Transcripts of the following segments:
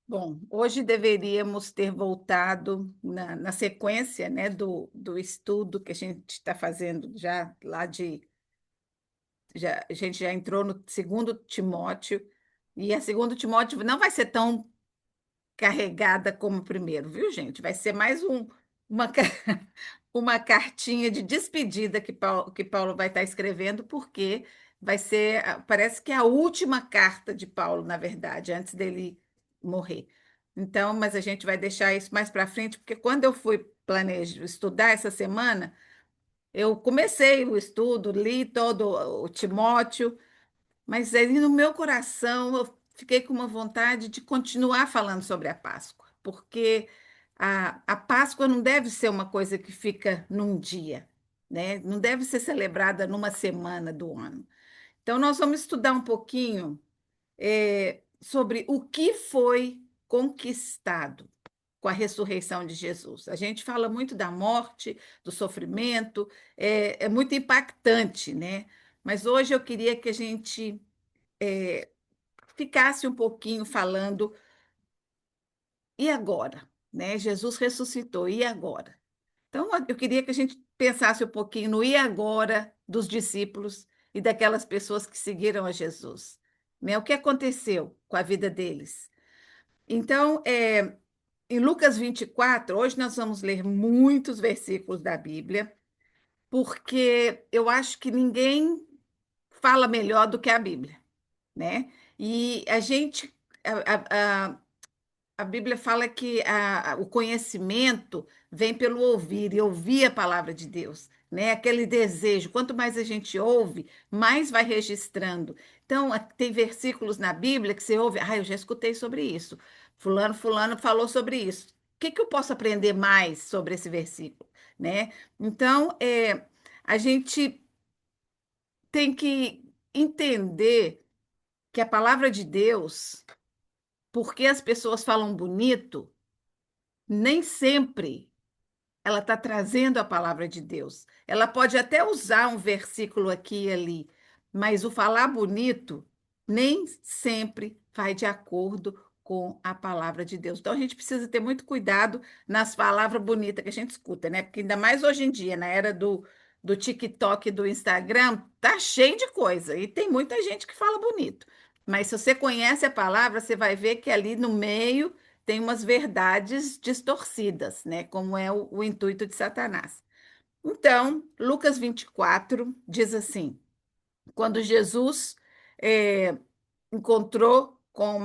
Bom, hoje deveríamos ter voltado na sequência, né, do estudo que a gente está fazendo já lá a gente já entrou no segundo Timóteo, e a segundo Timóteo não vai ser tão carregada como o primeiro, viu, gente? Vai ser mais uma, uma cartinha de despedida que Paulo vai estar escrevendo, porque vai ser, parece que é a última carta de Paulo, na verdade, antes dele morrer. Então, mas a gente vai deixar isso mais para frente, porque quando eu fui planejo estudar essa semana, eu comecei o estudo, li todo o Timóteo, mas aí no meu coração eu fiquei com uma vontade de continuar falando sobre a Páscoa, porque a Páscoa não deve ser uma coisa que fica num dia, né? Não deve ser celebrada numa semana do ano. Então, nós vamos estudar um pouquinho sobre o que foi conquistado com a ressurreição de Jesus. A gente fala muito da morte, do sofrimento, é muito impactante, né? Mas hoje eu queria que a gente ficasse um pouquinho falando, e agora? Né? Jesus ressuscitou, e agora? Então, eu queria que a gente pensasse um pouquinho no e agora dos discípulos e daquelas pessoas que seguiram a Jesus. Né? O que aconteceu com a vida deles? Então, em Lucas 24, hoje nós vamos ler muitos versículos da Bíblia, porque eu acho que ninguém fala melhor do que a Bíblia, né? E a gente, a Bíblia fala que o conhecimento vem pelo ouvir, e ouvir a palavra de Deus, né? Aquele desejo, quanto mais a gente ouve, mais vai registrando. Então, tem versículos na Bíblia que você ouve, eu já escutei sobre isso. Fulano falou sobre isso. O que que eu posso aprender mais sobre esse versículo, né? Então, a gente tem que entender que a palavra de Deus, porque as pessoas falam bonito, nem sempre ela está trazendo a palavra de Deus. Ela pode até usar um versículo aqui e ali, mas o falar bonito nem sempre vai de acordo com a palavra de Deus. Então a gente precisa ter muito cuidado nas palavras bonitas que a gente escuta, né? Porque ainda mais hoje em dia, na era do TikTok e do Instagram, tá cheio de coisa e tem muita gente que fala bonito. Mas se você conhece a palavra, você vai ver que ali no meio tem umas verdades distorcidas, né? Como é o intuito de Satanás. Então, Lucas 24 diz assim: quando Jesus é, encontrou com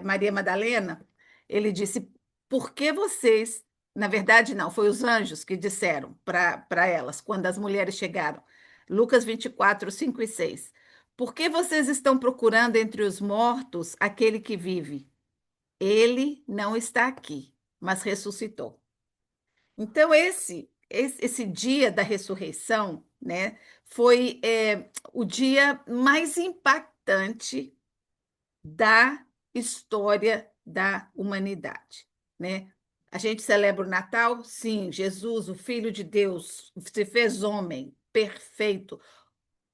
Maria Madalena, ele disse: por que vocês. Na verdade, não, foi os anjos que disseram para elas, quando as mulheres chegaram. Lucas 24, 5 e 6. Por que vocês estão procurando entre os mortos aquele que vive? Ele não está aqui, mas ressuscitou. Então, esse dia da ressurreição, né, foi o dia mais impactante da história da humanidade, né? A gente celebra o Natal, sim, Jesus, o Filho de Deus, se fez homem, perfeito,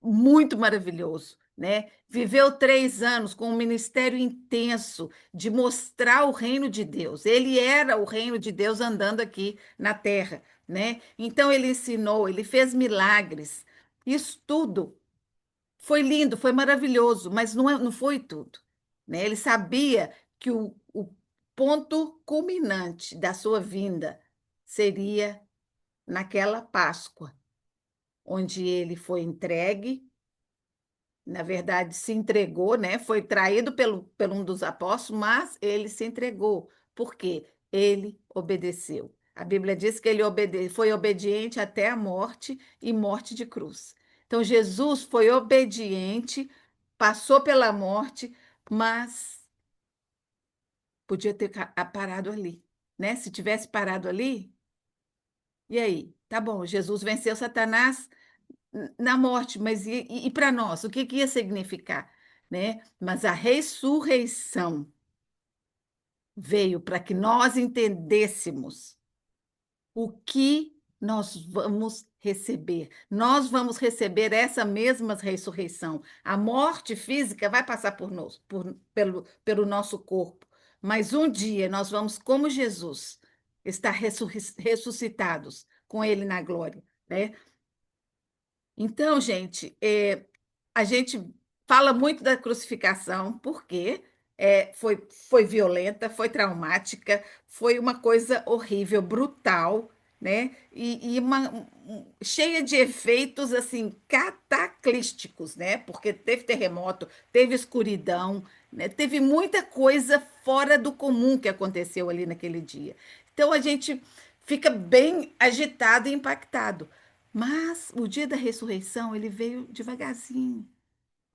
muito maravilhoso, né? Viveu 3 anos com um ministério intenso de mostrar o reino de Deus. Ele era o reino de Deus andando aqui na terra, né? Então ele ensinou, ele fez milagres. Isso tudo foi lindo, foi maravilhoso, mas não foi tudo, né? Ele sabia que o ponto culminante da sua vinda seria naquela Páscoa, onde ele foi entregue, na verdade, se entregou, né? Foi traído pelo um dos apóstolos, mas ele se entregou, porque ele obedeceu. A Bíblia diz que ele foi obediente até a morte e morte de cruz. Então, Jesus foi obediente, passou pela morte, mas podia ter parado ali, né? Se tivesse parado ali, e aí? Tá bom, Jesus venceu Satanás na morte, mas e para nós, o que que ia significar, né? Mas a ressurreição veio para que nós entendêssemos o que nós vamos receber. Nós vamos receber essa mesma ressurreição. A morte física vai passar por nós, pelo nosso corpo, mas um dia nós vamos, como Jesus, estar ressuscitados com Ele na glória, né? Então, gente, a gente fala muito da crucificação, porque foi violenta, foi traumática, foi uma coisa horrível, brutal, né? E cheia de efeitos assim cataclísticos, né? Porque teve terremoto, teve escuridão, né? Teve muita coisa fora do comum que aconteceu ali naquele dia. Então a gente fica bem agitado e impactado. Mas o dia da ressurreição, ele veio devagarzinho,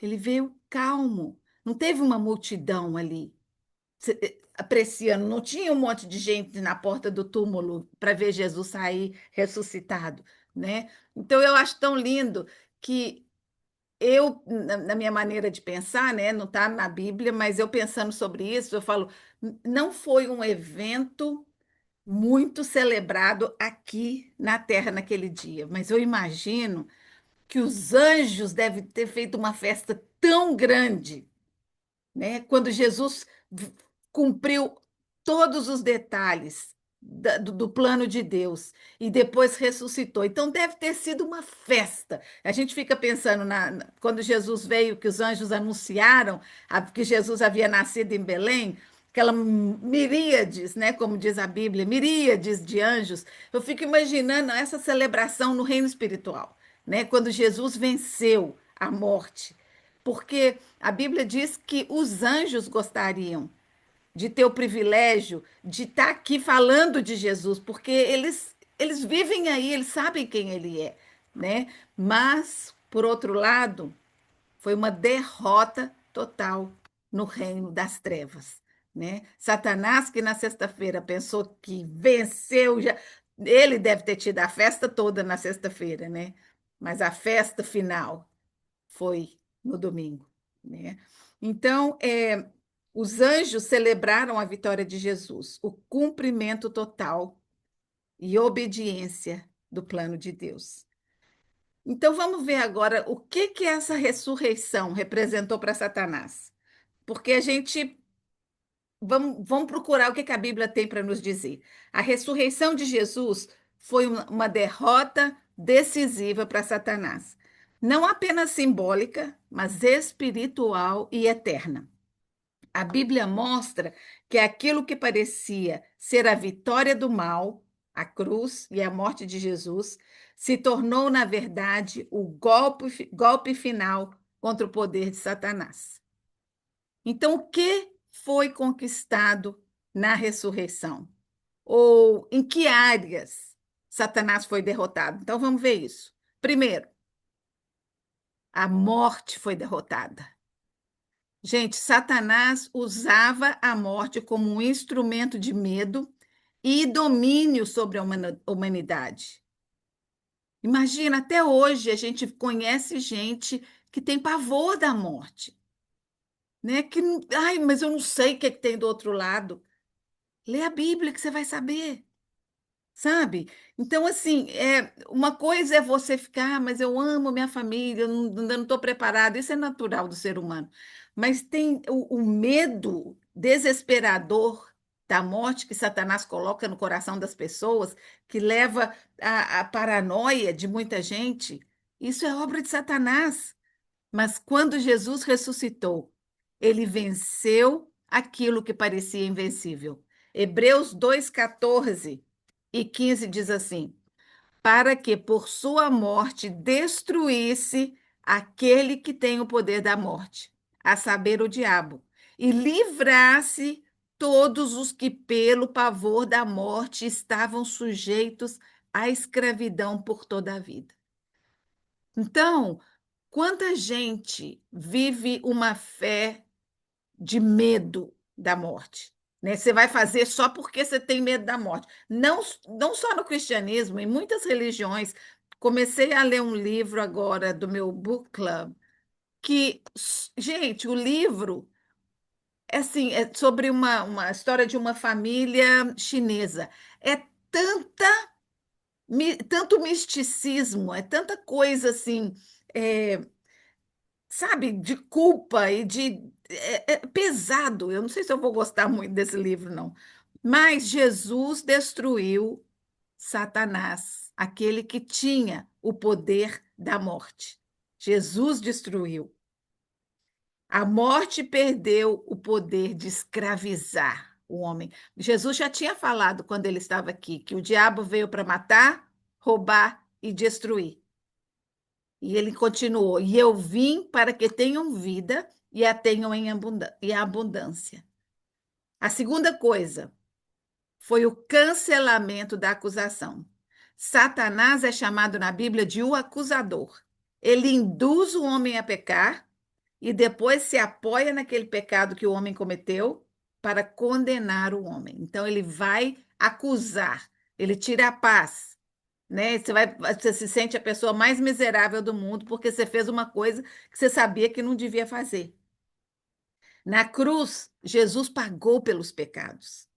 ele veio calmo. Não teve uma multidão ali apreciando, não tinha um monte de gente na porta do túmulo para ver Jesus sair ressuscitado, né? Então eu acho tão lindo que na minha maneira de pensar, né, não está na Bíblia, mas eu pensando sobre isso, eu falo, não foi um evento muito celebrado aqui na Terra naquele dia, mas eu imagino que os anjos devem ter feito uma festa tão grande, né? Quando Jesus cumpriu todos os detalhes do plano de Deus e depois ressuscitou. Então deve ter sido uma festa. A gente fica pensando quando Jesus veio, que os anjos anunciaram que Jesus havia nascido em Belém. Aquela miríades, né, como diz a Bíblia, miríades de anjos. Eu fico imaginando essa celebração no reino espiritual, né, quando Jesus venceu a morte, porque a Bíblia diz que os anjos gostariam de ter o privilégio de estar aqui falando de Jesus, porque eles vivem aí, eles sabem quem ele é, né? Mas, por outro lado, foi uma derrota total no reino das trevas, né? Satanás, que na sexta-feira pensou que venceu, já, ele deve ter tido a festa toda na sexta-feira, né? Mas a festa final foi no domingo, né? Então, os anjos celebraram a vitória de Jesus, o cumprimento total e obediência do plano de Deus. Então, vamos ver agora o que que essa ressurreição representou para Satanás. Porque a gente vamos procurar o que que a Bíblia tem para nos dizer. A ressurreição de Jesus foi uma derrota decisiva para Satanás. Não apenas simbólica, mas espiritual e eterna. A Bíblia mostra que aquilo que parecia ser a vitória do mal, a cruz e a morte de Jesus, se tornou, na verdade, o golpe final contra o poder de Satanás. Então, o que foi conquistado na ressurreição? Ou em que áreas Satanás foi derrotado? Então, vamos ver isso. Primeiro, a morte foi derrotada. Gente, Satanás usava a morte como um instrumento de medo e domínio sobre a humanidade. Imagina, até hoje a gente conhece gente que tem pavor da morte, né? Que, ai, mas eu não sei o que é que tem do outro lado. Lê a Bíblia que você vai saber. Sabe? Então, assim, uma coisa é você ficar, mas eu amo minha família, eu não estou preparado, isso é natural do ser humano. Mas tem o medo desesperador da morte que Satanás coloca no coração das pessoas, que leva à paranoia de muita gente. Isso é obra de Satanás. Mas quando Jesus ressuscitou, ele venceu aquilo que parecia invencível. Hebreus 2:14 e 15 diz assim: para que por sua morte destruísse aquele que tem o poder da morte, a saber, o diabo, e livrasse todos os que, pelo pavor da morte, estavam sujeitos à escravidão por toda a vida. Então, quanta gente vive uma fé de medo da morte, né? Você vai fazer só porque você tem medo da morte. Não, não só no cristianismo, em muitas religiões. Comecei a ler um livro agora do meu book club, que, gente, o livro é assim, é sobre uma história de uma família chinesa. É tanta, tanto misticismo, é tanta coisa assim, é, sabe, de culpa e de é pesado. Eu não sei se eu vou gostar muito desse livro, não. Mas Jesus destruiu Satanás, aquele que tinha o poder da morte. Jesus destruiu. A morte perdeu o poder de escravizar o homem. Jesus já tinha falado quando ele estava aqui que o diabo veio para matar, roubar e destruir. E ele continuou: E eu vim para que tenham vida e a tenham em abundância. A segunda coisa foi o cancelamento da acusação. Satanás é chamado na Bíblia de o acusador. Ele induz o homem a pecar e depois se apoia naquele pecado que o homem cometeu para condenar o homem. Então ele vai acusar, ele tira a paz, né? Você se sente a pessoa mais miserável do mundo porque você fez uma coisa que você sabia que não devia fazer. Na cruz, Jesus pagou pelos pecados.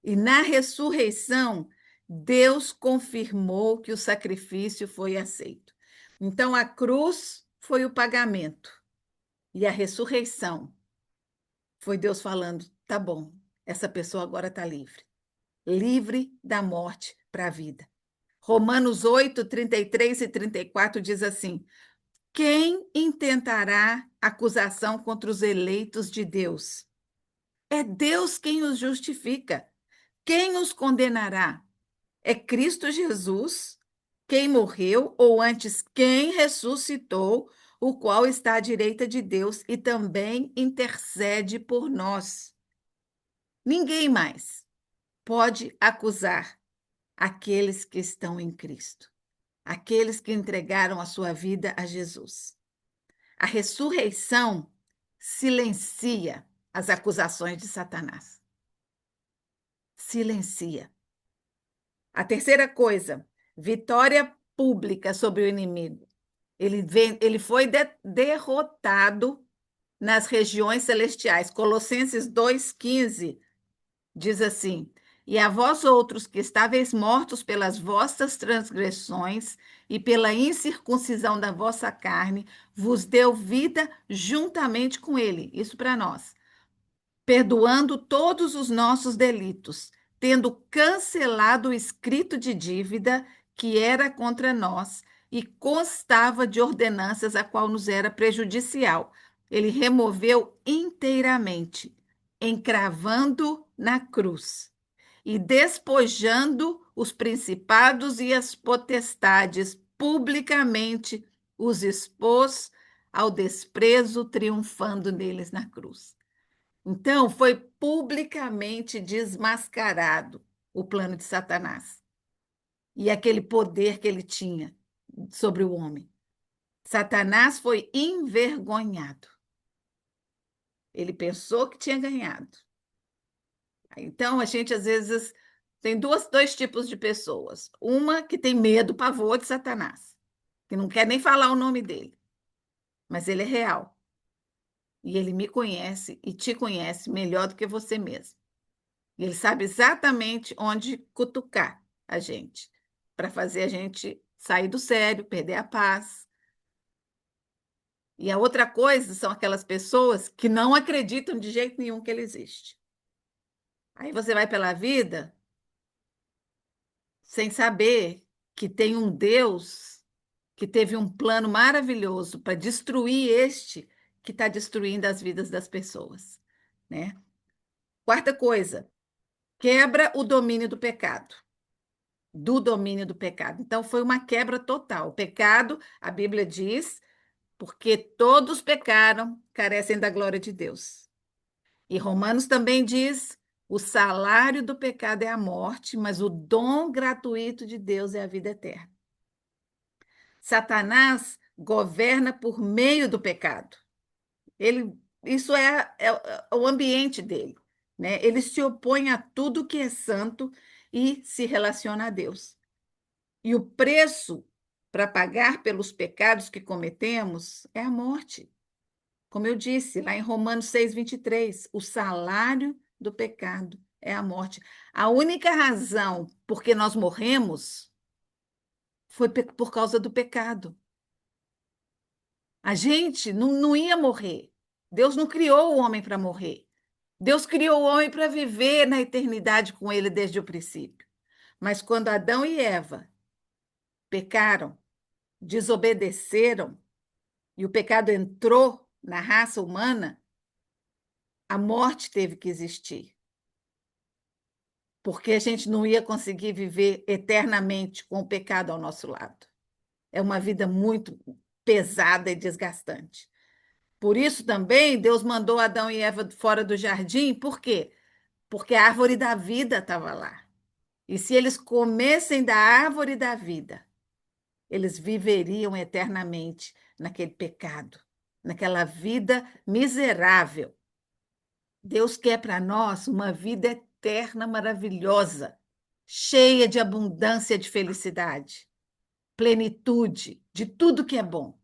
E na ressurreição, Deus confirmou que o sacrifício foi aceito. Então a cruz foi o pagamento e a ressurreição foi Deus falando: tá bom, essa pessoa agora está livre, livre da morte para a vida. Romanos 8, 33 e 34 diz assim: quem intentará acusação contra os eleitos de Deus? É Deus quem os justifica. Quem os condenará? É Cristo Jesus, quem morreu, ou antes, quem ressuscitou, o qual está à direita de Deus e também intercede por nós. Ninguém mais pode acusar aqueles que estão em Cristo, aqueles que entregaram a sua vida a Jesus. A ressurreição silencia as acusações de Satanás. Silencia. A terceira coisa, vitória pública sobre o inimigo. Ele foi derrotado nas regiões celestiais. Colossenses 2,15 diz assim: E a vós outros que estáveis mortos pelas vossas transgressões e pela incircuncisão da vossa carne, vos deu vida juntamente com ele. Isso para nós, perdoando todos os nossos delitos, tendo cancelado o escrito de dívida que era contra nós e constava de ordenanças a qual nos era prejudicial. Ele removeu inteiramente, encravando na cruz e despojando os principados e as potestades publicamente, os expôs ao desprezo, triunfando neles na cruz. Então, foi publicamente desmascarado o plano de Satanás e aquele poder que ele tinha sobre o homem. Satanás foi envergonhado. Ele pensou que tinha ganhado. Então, a gente às vezes tem dois tipos de pessoas. Uma que tem medo, pavor de Satanás, que não quer nem falar o nome dele, mas ele é real. E ele me conhece e te conhece melhor do que você mesmo. E ele sabe exatamente onde cutucar a gente, para fazer a gente sair do sério, perder a paz. E a outra coisa são aquelas pessoas que não acreditam de jeito nenhum que ele existe. Aí você vai pela vida sem saber que tem um Deus que teve um plano maravilhoso para destruir este que está destruindo as vidas das pessoas, né? Quarta coisa, quebra o domínio do pecado. Do domínio do pecado. Então, foi uma quebra total. O pecado, a Bíblia diz, porque todos pecaram, carecem da glória de Deus. E Romanos também diz: o salário do pecado é a morte, mas o dom gratuito de Deus é a vida eterna. Satanás governa por meio do pecado. Isso é o ambiente dele, né? Ele se opõe a tudo que é santo e se relaciona a Deus. E o preço para pagar pelos pecados que cometemos é a morte. Como eu disse lá em Romanos 6:23, o salário do pecado é a morte. A única razão por que nós morremos foi por causa do pecado. A gente não ia morrer. Deus não criou o homem para morrer. Deus criou o homem para viver na eternidade com ele desde o princípio. Mas quando Adão e Eva pecaram, desobedeceram, e o pecado entrou na raça humana, a morte teve que existir. Porque a gente não ia conseguir viver eternamente com o pecado ao nosso lado. É uma vida muito pesada e desgastante. Por isso também Deus mandou Adão e Eva fora do jardim, por quê? Porque a árvore da vida estava lá. E se eles comessem da árvore da vida, eles viveriam eternamente naquele pecado, naquela vida miserável. Deus quer para nós uma vida eterna, maravilhosa, cheia de abundância de felicidade, plenitude, de tudo que é bom.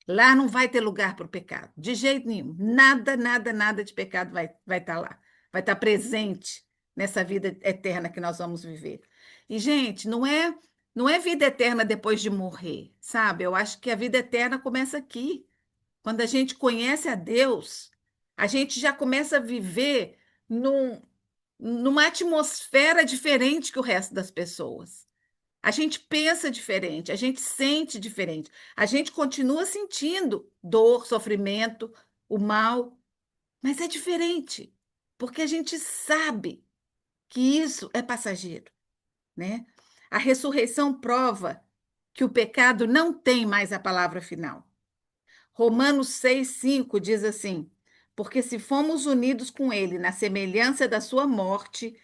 Lá não vai ter lugar para o pecado, de jeito nenhum. Nada, nada, nada de pecado vai estar lá. Vai estar presente nessa vida eterna que nós vamos viver. E, gente, não é vida eterna depois de morrer, sabe? Eu acho que a vida eterna começa aqui. Quando a gente conhece a Deus, a gente já começa a viver numa atmosfera diferente que o resto das pessoas. A gente pensa diferente, a gente sente diferente, a gente continua sentindo dor, sofrimento, o mal, mas é diferente, porque a gente sabe que isso é passageiro, né? A ressurreição prova que o pecado não tem mais a palavra final. Romanos 6,5 diz assim: porque se fomos unidos com ele na semelhança da sua morte,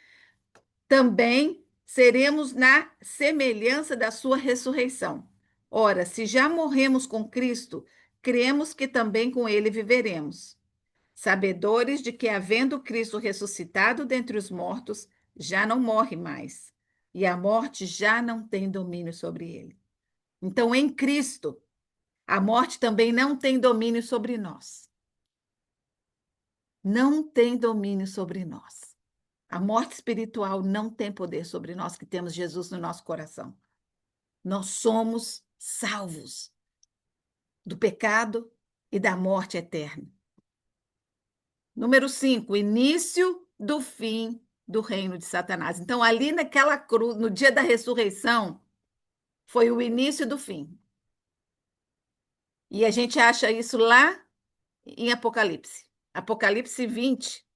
também seremos na semelhança da sua ressurreição. Ora, se já morremos com Cristo, cremos que também com ele viveremos, sabedores de que, havendo Cristo ressuscitado dentre os mortos, já não morre mais, e a morte já não tem domínio sobre ele. Então, em Cristo, a morte também não tem domínio sobre nós. Não tem domínio sobre nós. A morte espiritual não tem poder sobre nós que temos Jesus no nosso coração. Nós somos salvos do pecado e da morte eterna. Número 5, início do fim do reino de Satanás. Então, ali naquela cruz, no dia da ressurreição, foi o início do fim. E a gente acha isso lá em Apocalipse. Apocalipse 20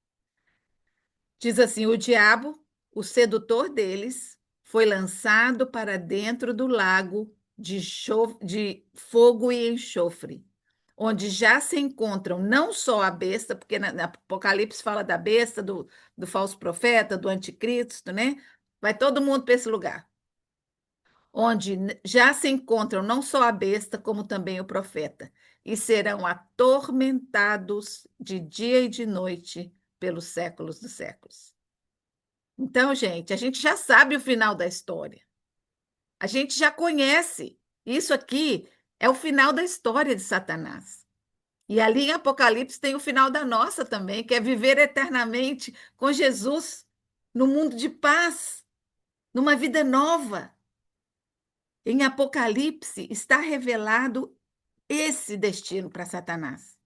diz assim: o diabo, o sedutor deles, foi lançado para dentro do lago de fogo e enxofre, onde já se encontram não só a besta, porque na Apocalipse fala da besta, do falso profeta, do anticristo, né? Vai todo mundo para esse lugar, onde já se encontram não só a besta, como também o profeta, e serão atormentados de dia e de noite pelos séculos dos séculos. Então, gente, a gente já sabe o final da história. A gente já conhece. Isso aqui é o final da história de Satanás. E ali em Apocalipse tem o final da nossa também, que é viver eternamente com Jesus, no mundo de paz, numa vida nova. Em Apocalipse está revelado esse destino para Satanás.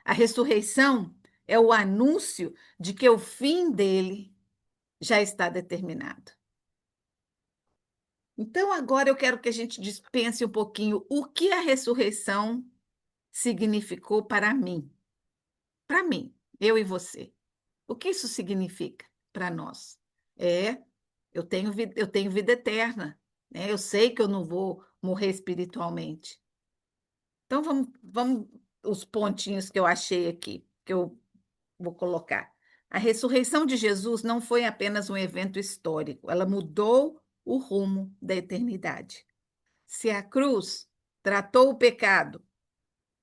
A ressurreição é o anúncio de que o fim dele já está determinado. Então, agora eu quero que a gente dispense um pouquinho o que a ressurreição significou para mim, eu e você. O que isso significa para nós? Eu tenho vida eterna, né? Eu sei que eu não vou morrer espiritualmente. Então, vamos os pontinhos que eu achei aqui, que eu vou colocar. A ressurreição de Jesus não foi apenas um evento histórico, ela mudou o rumo da eternidade. Se a cruz tratou o pecado,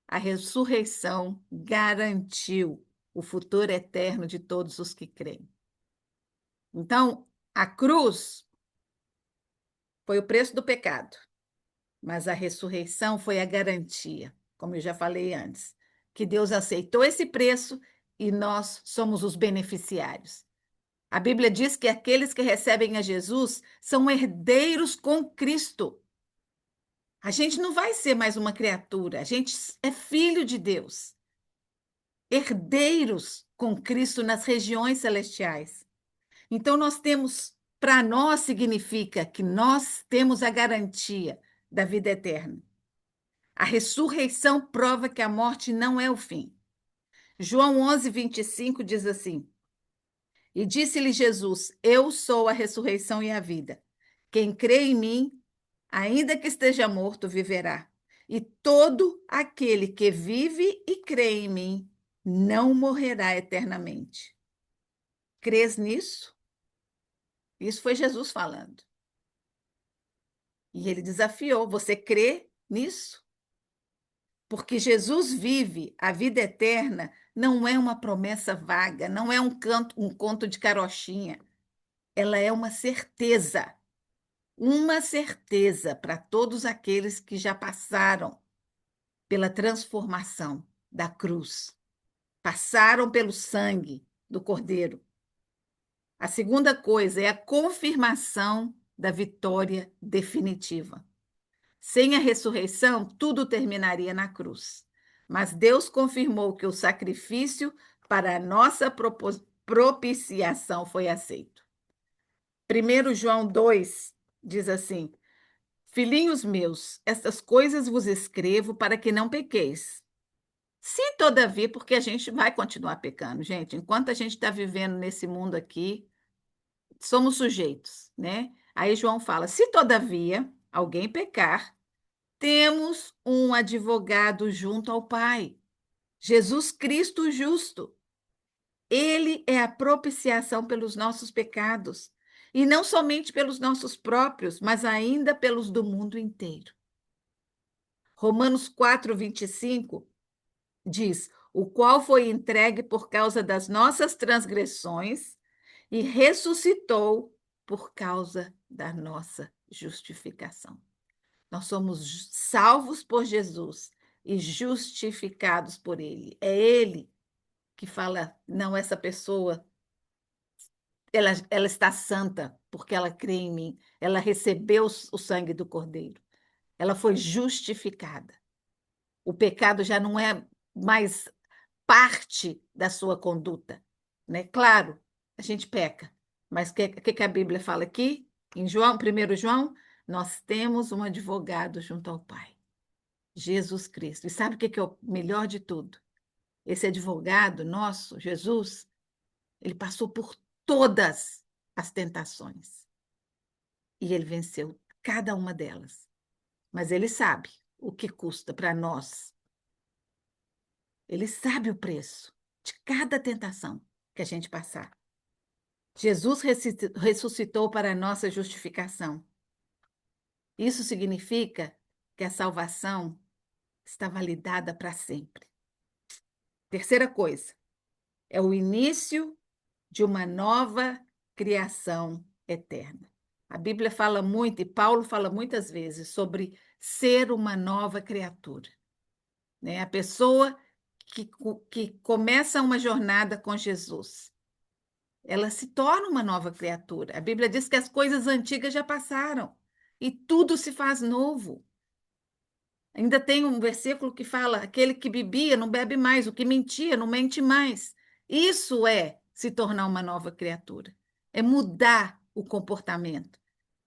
a ressurreição garantiu o futuro eterno de todos os que creem. Então, a cruz foi o preço do pecado, mas a ressurreição foi a garantia, como eu já falei antes, que Deus aceitou esse preço e nós somos os beneficiários. A Bíblia diz que aqueles que recebem a Jesus são herdeiros com Cristo. A gente não vai ser mais uma criatura, a gente é filho de Deus. herdeiros com Cristo nas regiões celestiais. Então, para nós significa que nós temos a garantia da vida eterna. A ressurreição prova que a morte não é o fim. João 11:25 diz assim: E disse-lhe Jesus: Eu sou a ressurreição e a vida. Quem crê em mim, ainda que esteja morto, viverá. E todo aquele que vive e crê em mim não morrerá eternamente. Crês nisso? Isso foi Jesus falando. E ele desafiou: Você crê nisso? Porque Jesus vive a vida eterna, não é uma promessa vaga, não é um conto de carochinha. Ela é uma certeza para todos aqueles que já passaram pela transformação da cruz, passaram pelo sangue do Cordeiro. A segunda coisa é a confirmação da vitória definitiva. Sem a ressurreição, tudo terminaria na cruz. Mas Deus confirmou que o sacrifício para a nossa propiciação foi aceito. 1 João 2 diz assim: Filhinhos meus, estas coisas vos escrevo para que não pequeis. Se, todavia, porque a gente vai continuar pecando, gente, enquanto a gente está vivendo nesse mundo aqui, somos sujeitos, né? Aí João fala: se, todavia, alguém pecar, temos um advogado junto ao Pai, Jesus Cristo justo. Ele é a propiciação pelos nossos pecados, e não somente pelos nossos próprios, mas ainda pelos do mundo inteiro. Romanos 4:25 diz: o qual foi entregue por causa das nossas transgressões e ressuscitou por causa da nossa justificação. Nós somos salvos por Jesus e justificados por Ele. É Ele que fala: não, essa pessoa, ela está santa porque ela crê em mim. Ela recebeu o sangue do Cordeiro. Ela foi justificada. O pecado já não é mais parte da sua conduta, né? Claro, a gente peca, mas o que a Bíblia fala aqui? Em João, 1 João, nós temos um advogado junto ao Pai, Jesus Cristo. E sabe o que é o melhor de tudo? Esse advogado nosso, Jesus, ele passou por todas as tentações e ele venceu cada uma delas. Mas ele sabe o que custa para nós. Ele sabe o preço de cada tentação que a gente passar. Jesus ressuscitou para a nossa justificação. Isso significa que a salvação está validada para sempre. Terceira coisa, é o início de uma nova criação eterna. A Bíblia fala muito, e Paulo fala muitas vezes, sobre ser uma nova criatura, né? A pessoa que começa uma jornada com Jesus, ela se torna uma nova criatura. A Bíblia diz que as coisas antigas já passaram e tudo se faz novo. Ainda tem um versículo que fala: aquele que bebia não bebe mais, o que mentia não mente mais. Isso é se tornar uma nova criatura. É mudar o comportamento.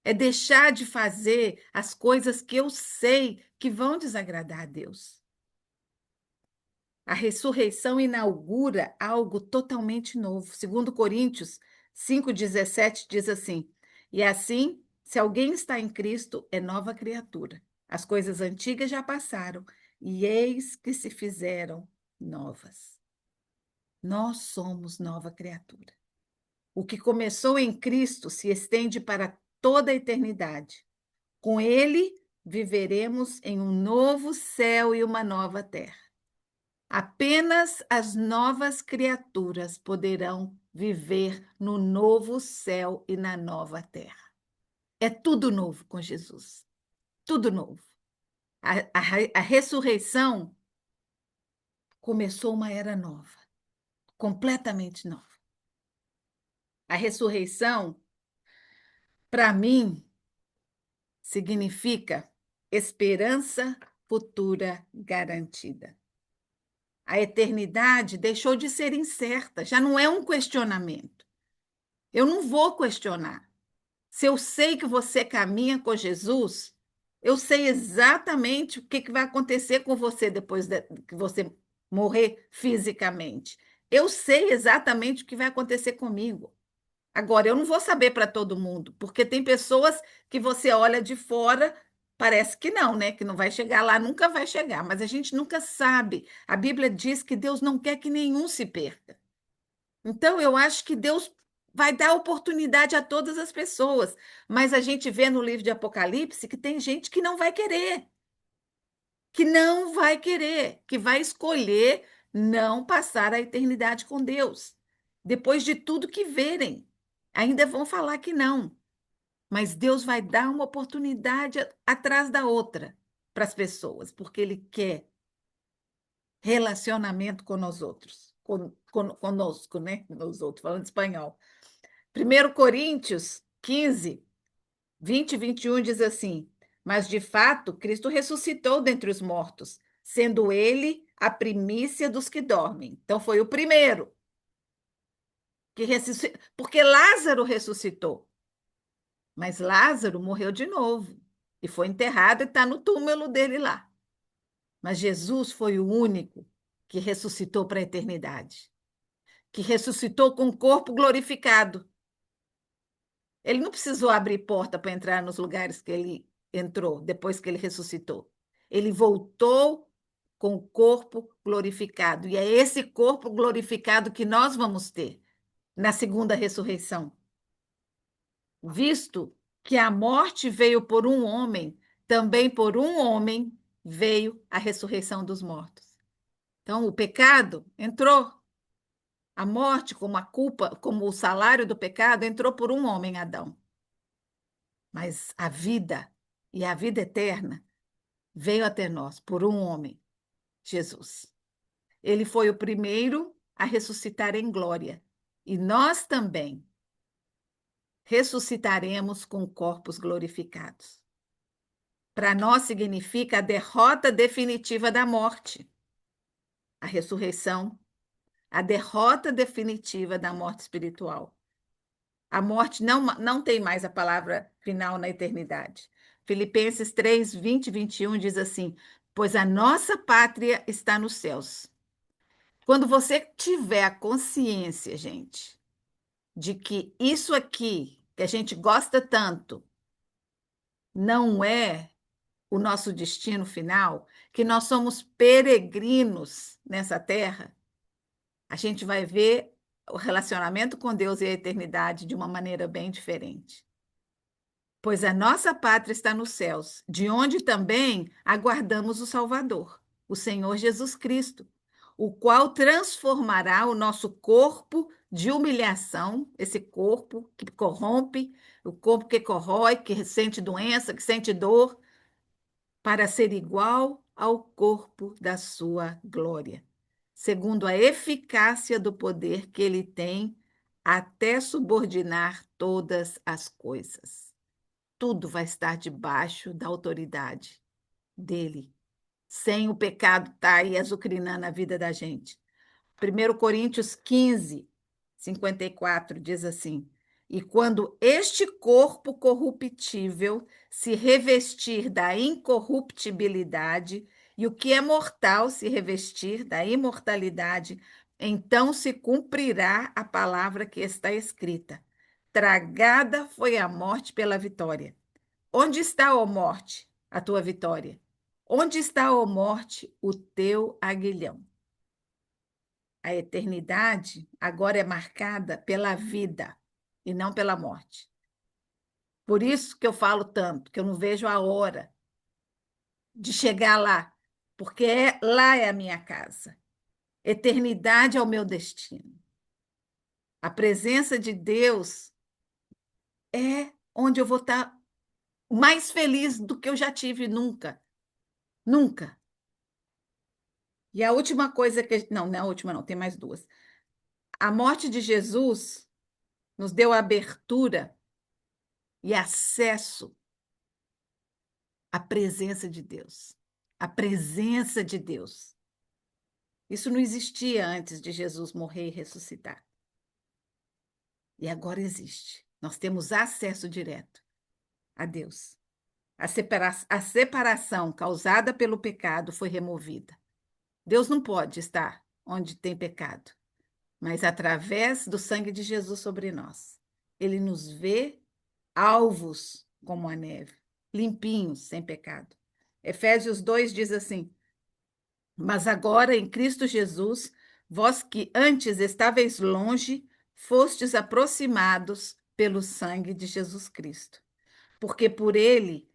É deixar de fazer as coisas que eu sei que vão desagradar a Deus. A ressurreição inaugura algo totalmente novo. Segundo Coríntios 5:17 diz assim: E assim, se alguém está em Cristo, é nova criatura. As coisas antigas já passaram, e eis que se fizeram novas. Nós somos nova criatura. O que começou em Cristo se estende para toda a eternidade. Com ele, viveremos em um novo céu e uma nova terra. Apenas as novas criaturas poderão viver no novo céu e na nova terra. É tudo novo com Jesus. Tudo novo. A ressurreição começou uma era nova, completamente nova. A ressurreição, para mim, significa esperança futura garantida. a eternidade deixou de ser incerta, já não é um questionamento. Eu não vou questionar. Se eu sei que você caminha com Jesus, eu sei exatamente o que vai acontecer com você depois que você morrer fisicamente. Eu sei exatamente o que vai acontecer comigo. Agora, eu não vou saber para todo mundo, porque tem pessoas que você olha de fora, parece que não, né? Que não vai chegar lá, nunca vai chegar, mas a gente nunca sabe. A Bíblia diz que Deus não quer que nenhum se perca. Então, eu acho que Deus vai dar oportunidade a todas as pessoas, mas a gente vê no livro de Apocalipse que tem gente que não vai querer, que vai escolher não passar a eternidade com Deus. Depois de tudo que verem, ainda vão falar que não, mas Deus vai dar uma oportunidade atrás da outra para as pessoas, porque Ele quer relacionamento com nós outros, conosco, né? Nos outros, falando espanhol. 1 Coríntios 15, 20 e 21 diz assim: Mas de fato, Cristo ressuscitou dentre os mortos, sendo ele a primícia dos que dormem. Então foi o primeiro que ressuscitou, porque Lázaro ressuscitou, mas Lázaro morreu de novo e foi enterrado e está no túmulo dele lá. Mas Jesus foi o único que ressuscitou para a eternidade, que ressuscitou com o corpo glorificado. Ele não precisou abrir porta para entrar nos lugares que ele entrou depois que ele ressuscitou. Ele voltou com o corpo glorificado. E é esse corpo glorificado que nós vamos ter na segunda ressurreição. Visto que a morte veio por um homem, também por um homem veio a ressurreição dos mortos. Então, o pecado entrou. A morte, como a culpa, como o salário do pecado, entrou por um homem, Adão. Mas a vida e a vida eterna veio até nós por um homem, Jesus. Ele foi o primeiro a ressuscitar em glória. E nós também ressuscitaremos com corpos glorificados. Para nós significa a derrota definitiva da morte. A ressurreição, a derrota definitiva da morte espiritual. A morte não tem mais a palavra final na eternidade. Filipenses 3, 20 e 21 diz assim: Pois a nossa pátria está nos céus. Quando você tiver a consciência, gente, de que isso aqui, que a gente gosta tanto, não é o nosso destino final, que nós somos peregrinos nessa terra, a gente vai ver o relacionamento com Deus e a eternidade de uma maneira bem diferente. Pois a nossa pátria está nos céus, de onde também aguardamos o Salvador, o Senhor Jesus Cristo, o qual transformará o nosso corpo de humilhação, esse corpo que corrompe, o corpo que corrói, que sente doença, que sente dor, para ser igual ao corpo da sua glória, segundo a eficácia do poder que ele tem até subordinar todas as coisas. Tudo vai estar debaixo da autoridade dele, sem o pecado estar aí azucrinando a vida da gente. 1 Coríntios 15, 54 diz assim: E quando este corpo corruptível se revestir da incorruptibilidade, e o que é mortal se revestir da imortalidade, então se cumprirá a palavra que está escrita: Tragada foi a morte pela vitória. Onde está, ó morte, a tua vitória? Onde está, ó morte, o teu aguilhão? A eternidade agora é marcada pela vida e não pela morte. Por isso que eu falo tanto, que eu não vejo a hora de chegar lá, porque lá é a minha casa. Eternidade é o meu destino. A presença de Deus é onde eu vou estar mais feliz do que eu já tive nunca. Nunca. E a última coisa que. Não, não é a última, não, tem mais duas. A morte de Jesus nos deu abertura e acesso à presença de Deus. A presença de Deus. Isso não existia antes de Jesus morrer e ressuscitar. E agora existe. Nós temos acesso direto a Deus. A separação causada pelo pecado foi removida. Deus não pode estar onde tem pecado, mas através do sangue de Jesus sobre nós. Ele nos vê alvos como a neve, limpinhos, sem pecado. Efésios 2 diz assim: Mas agora em Cristo Jesus, vós que antes estáveis longe, fostes aproximados pelo sangue de Jesus Cristo. Porque por ele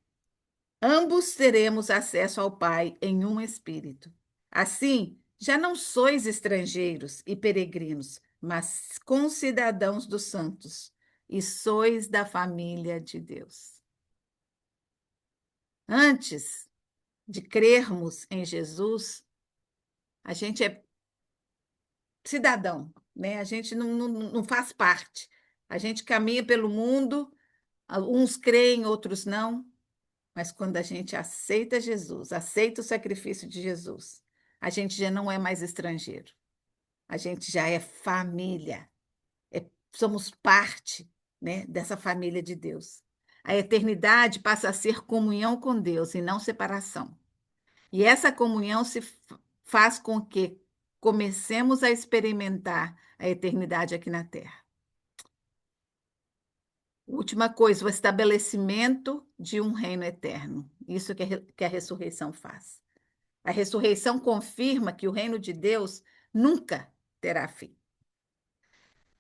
ambos teremos acesso ao Pai em um espírito. Assim, já não sois estrangeiros e peregrinos, mas concidadãos dos santos, e sois da família de Deus. Antes de crermos em Jesus, a gente é cidadão, né? A gente não faz parte. A gente caminha pelo mundo, uns creem, outros não, mas quando a gente aceita Jesus, aceita o sacrifício de Jesus, a gente já não é mais estrangeiro. A gente já é família. Somos parte, né, dessa família de Deus. A eternidade passa a ser comunhão com Deus e não separação. E essa comunhão faz com que comecemos a experimentar a eternidade aqui na Terra. Última coisa, o estabelecimento de um reino eterno. Isso que a ressurreição faz. A ressurreição confirma que o reino de Deus nunca terá fim.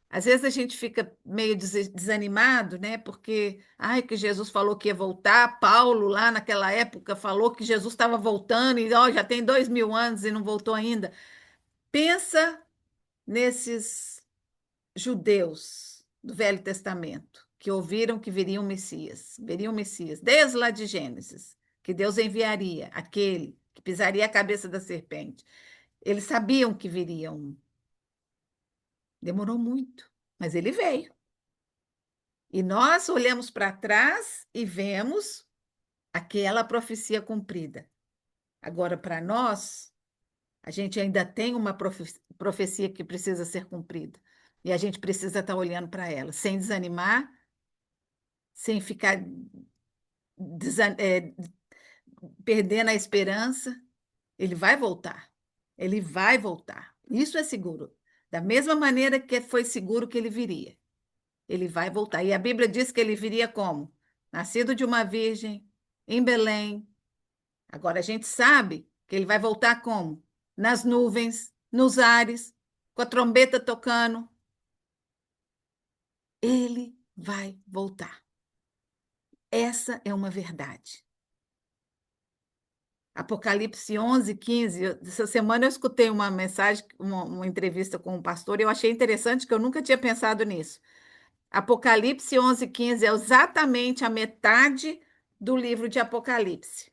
Às vezes a gente fica meio desanimado, né? Porque, ai, que Jesus falou que ia voltar. Paulo, lá naquela época, falou que Jesus estava voltando e ó, já tem 2000 anos e não voltou ainda. Pensa nesses judeus do Velho Testamento que ouviram que viria um Messias, desde lá de Gênesis, que Deus enviaria aquele que pisaria a cabeça da serpente. Eles sabiam que viria um. Demorou muito, mas ele veio. E nós olhamos para trás e vemos aquela profecia cumprida. Agora, para nós, a gente ainda tem uma profecia que precisa ser cumprida. E a gente precisa estar olhando para ela, sem desanimar, sem ficar perdendo a esperança. Ele vai voltar. Ele vai voltar. Isso é seguro. Da mesma maneira que foi seguro que ele viria. Ele vai voltar. E a Bíblia diz que ele viria como? Nascido de uma virgem, em Belém. Agora a gente sabe que ele vai voltar como? Nas nuvens, nos ares, com a trombeta tocando. Ele vai voltar. Essa é uma verdade. Apocalipse 11:15. Essa semana eu escutei uma mensagem, uma entrevista com um pastor, e eu achei interessante que eu nunca tinha pensado nisso. Apocalipse 11:15 é exatamente a metade do livro de Apocalipse.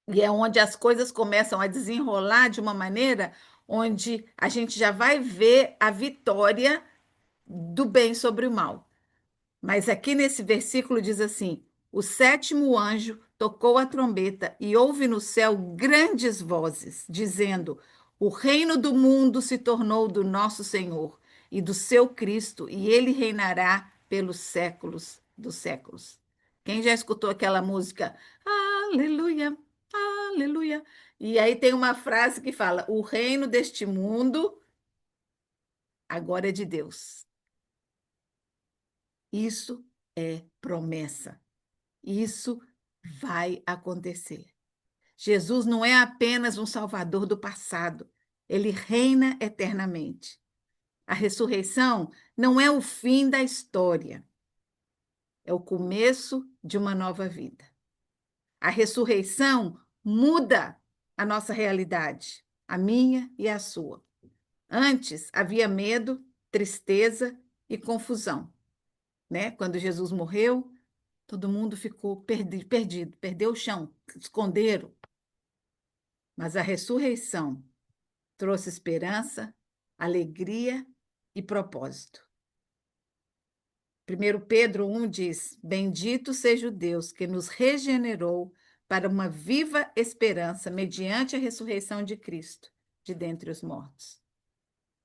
E é onde as coisas começam a desenrolar de uma maneira onde a gente já vai ver a vitória do bem sobre o mal. Mas aqui nesse versículo diz assim: o sétimo anjo tocou a trombeta e houve no céu grandes vozes, dizendo: o reino do mundo se tornou do nosso Senhor e do seu Cristo, e ele reinará pelos séculos dos séculos. Quem já escutou aquela música? Aleluia, aleluia. E aí tem uma frase que fala: o reino deste mundo agora é de Deus. Isso é promessa. Isso vai acontecer. Jesus não é apenas um salvador do passado, ele reina eternamente. A ressurreição não é o fim da história, é o começo de uma nova vida. A ressurreição muda a nossa realidade, a minha e a sua. Antes havia medo, tristeza e confusão, né? Quando Jesus morreu, todo mundo ficou perdido, perdeu o chão, esconderam. Mas a ressurreição trouxe esperança, alegria e propósito. 1 Pedro 1 diz: Bendito seja o Deus que nos regenerou para uma viva esperança mediante a ressurreição de Cristo, de dentre os mortos.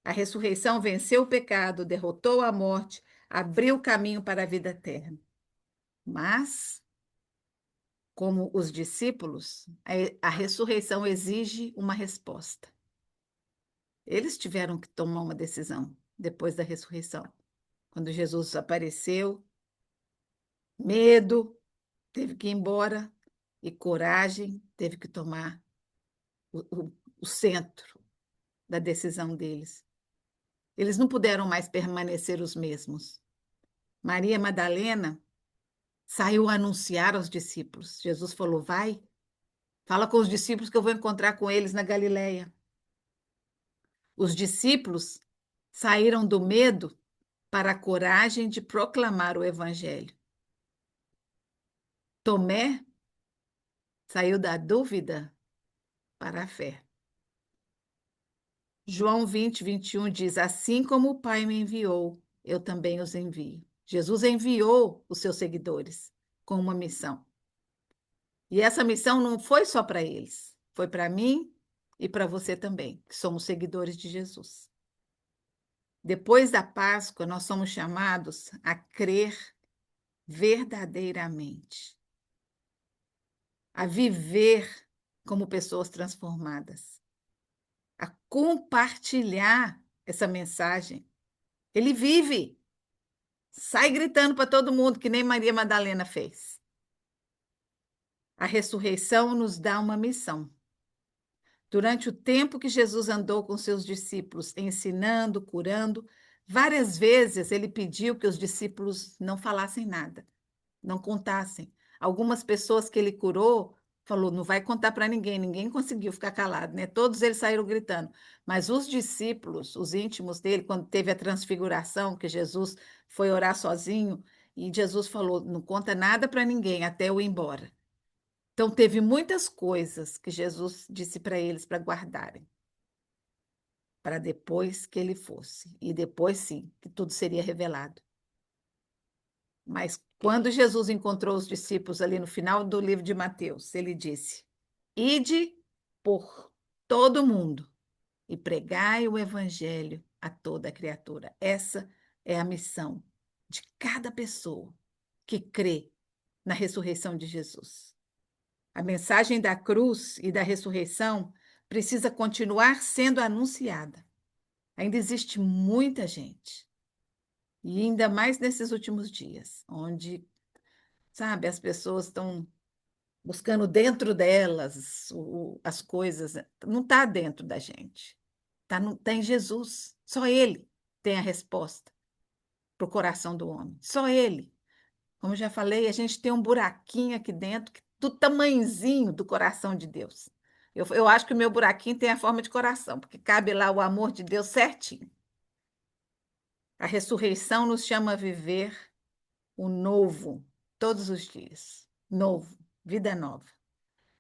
A ressurreição venceu o pecado, derrotou a morte, abriu o caminho para a vida eterna. Mas, como os discípulos, a ressurreição exige uma resposta. Eles tiveram que tomar uma decisão depois da ressurreição. Quando Jesus apareceu, medo teve que ir embora e coragem teve que tomar o centro da decisão deles. Eles não puderam mais permanecer os mesmos. Maria Madalena saiu a anunciar aos discípulos. Jesus falou: vai, fala com os discípulos que eu vou encontrar com eles na Galileia. Os discípulos saíram do medo para a coragem de proclamar o evangelho. Tomé saiu da dúvida para a fé. João 20:21 diz: assim como o Pai me enviou, eu também os envio. Jesus enviou os seus seguidores com uma missão. E essa missão não foi só para eles, foi para mim e para você também, que somos seguidores de Jesus. Depois da Páscoa, nós somos chamados a crer verdadeiramente, a viver como pessoas transformadas, a compartilhar essa mensagem. Ele vive, sai gritando para todo mundo, que nem Maria Madalena fez. A ressurreição nos dá uma missão. Durante o tempo que Jesus andou com seus discípulos, ensinando, curando, várias vezes ele pediu que os discípulos não falassem nada, não contassem. Algumas pessoas que ele curou, falou, não vai contar para ninguém, ninguém conseguiu ficar calado, né? Todos eles saíram gritando. Mas os discípulos, os íntimos dele, quando teve a transfiguração, que Jesus foi orar sozinho, e Jesus falou, não conta nada para ninguém até eu ir embora. Então, teve muitas coisas que Jesus disse para eles para guardarem, para depois que ele fosse. E depois, sim, que tudo seria revelado. Mas quando Jesus encontrou os discípulos ali no final do livro de Mateus, ele disse: ide por todo mundo e pregai o evangelho a toda criatura. Essa é a missão de cada pessoa que crê na ressurreição de Jesus. A mensagem da cruz e da ressurreição precisa continuar sendo anunciada. Ainda existe muita gente, e ainda mais nesses últimos dias, onde, sabe, as pessoas estão buscando dentro delas as coisas. Não está dentro da gente, tá em Jesus. Só Ele tem a resposta para o coração do homem. Só Ele. Como já falei, a gente tem um buraquinho aqui dentro do tamanhozinho do coração de Deus. Eu acho que o meu buraquinho tem a forma de coração, porque cabe lá o amor de Deus certinho. A ressurreição nos chama a viver o novo todos os dias. Novo, vida nova.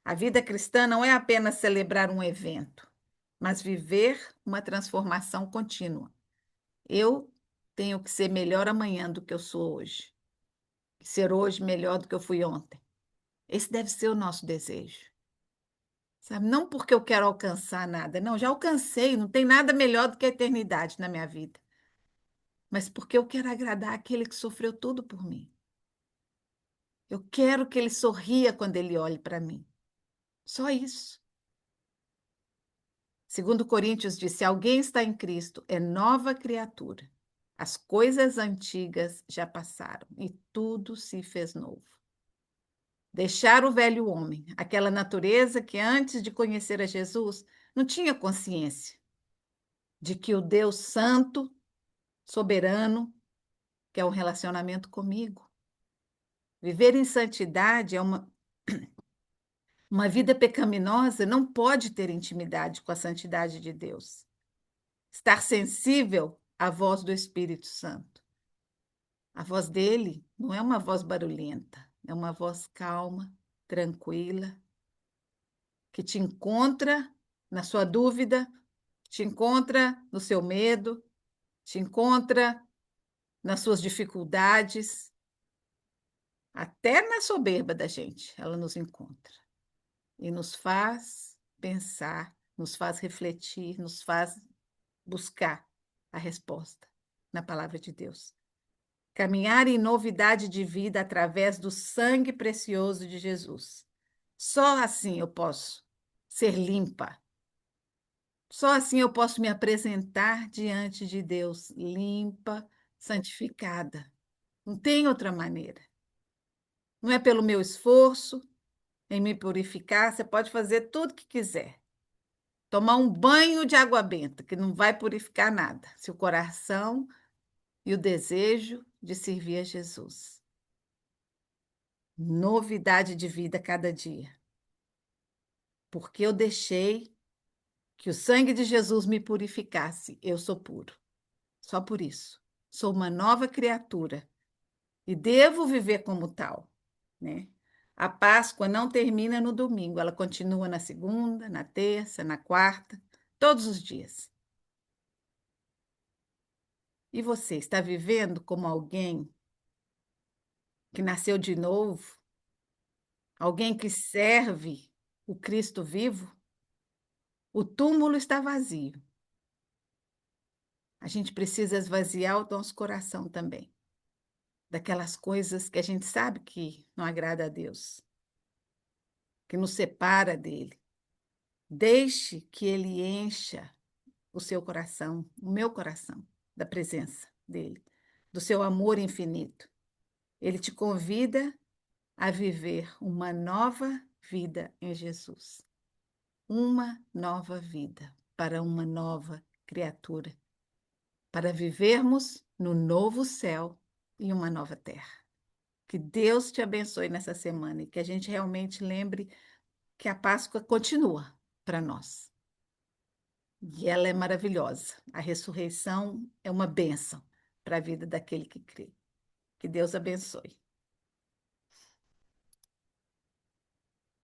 A vida cristã não é apenas celebrar um evento, mas viver uma transformação contínua. Eu tenho que ser melhor amanhã do que eu sou hoje. Ser hoje melhor do que eu fui ontem. Esse deve ser o nosso desejo. Sabe? Não porque eu quero alcançar nada, não, já alcancei, não tem nada melhor do que a eternidade na minha vida. Mas porque eu quero agradar aquele que sofreu tudo por mim. Eu quero que ele sorria quando ele olhe para mim. Só isso. Segundo Coríntios diz, se alguém está em Cristo, é nova criatura. As coisas antigas já passaram e tudo se fez novo. Deixar o velho homem, aquela natureza que antes de conhecer a Jesus não tinha consciência de que o Deus Santo, soberano, quer um relacionamento comigo. Viver em santidade é uma vida pecaminosa, não pode ter intimidade com a santidade de Deus. Estar sensível à voz do Espírito Santo. A voz dele não é uma voz barulhenta, é uma voz calma, tranquila, que te encontra na sua dúvida, te encontra no seu medo, te encontra nas suas dificuldades, até na soberba da gente, ela nos encontra e nos faz pensar nos faz refletir, nos faz buscar a resposta na palavra de Deus. Caminhar em novidade de vida através do sangue precioso de Jesus. Só assim eu posso ser limpa. Só assim eu posso me apresentar diante de Deus limpa, santificada. Não tem outra maneira. Não é pelo meu esforço em me purificar, você pode fazer tudo que quiser. Tomar um banho de água benta, que não vai purificar nada. Se o coração e o desejo de servir a Jesus. Novidade de vida a cada dia. Porque eu deixei que o sangue de Jesus me purificasse, eu sou puro. Só por isso. Sou uma nova criatura e devo viver como tal, né? A Páscoa não termina no domingo, ela continua na segunda, na terça, na quarta, todos os dias. E você está vivendo como alguém que nasceu de novo? Alguém que serve o Cristo vivo? O túmulo está vazio. A gente precisa esvaziar o nosso coração também, daquelas coisas que a gente sabe que não agrada a Deus, que nos separa dele. Deixe que ele encha o seu coração, o meu coração, da presença dele, do seu amor infinito. Ele te convida a viver uma nova vida em Jesus. Uma nova vida para uma nova criatura, para vivermos no novo céu e uma nova terra. Que Deus te abençoe nessa semana e que a gente realmente lembre que a Páscoa continua para nós. E ela é maravilhosa. A ressurreição é uma bênção para a vida daquele que crê. Que Deus abençoe.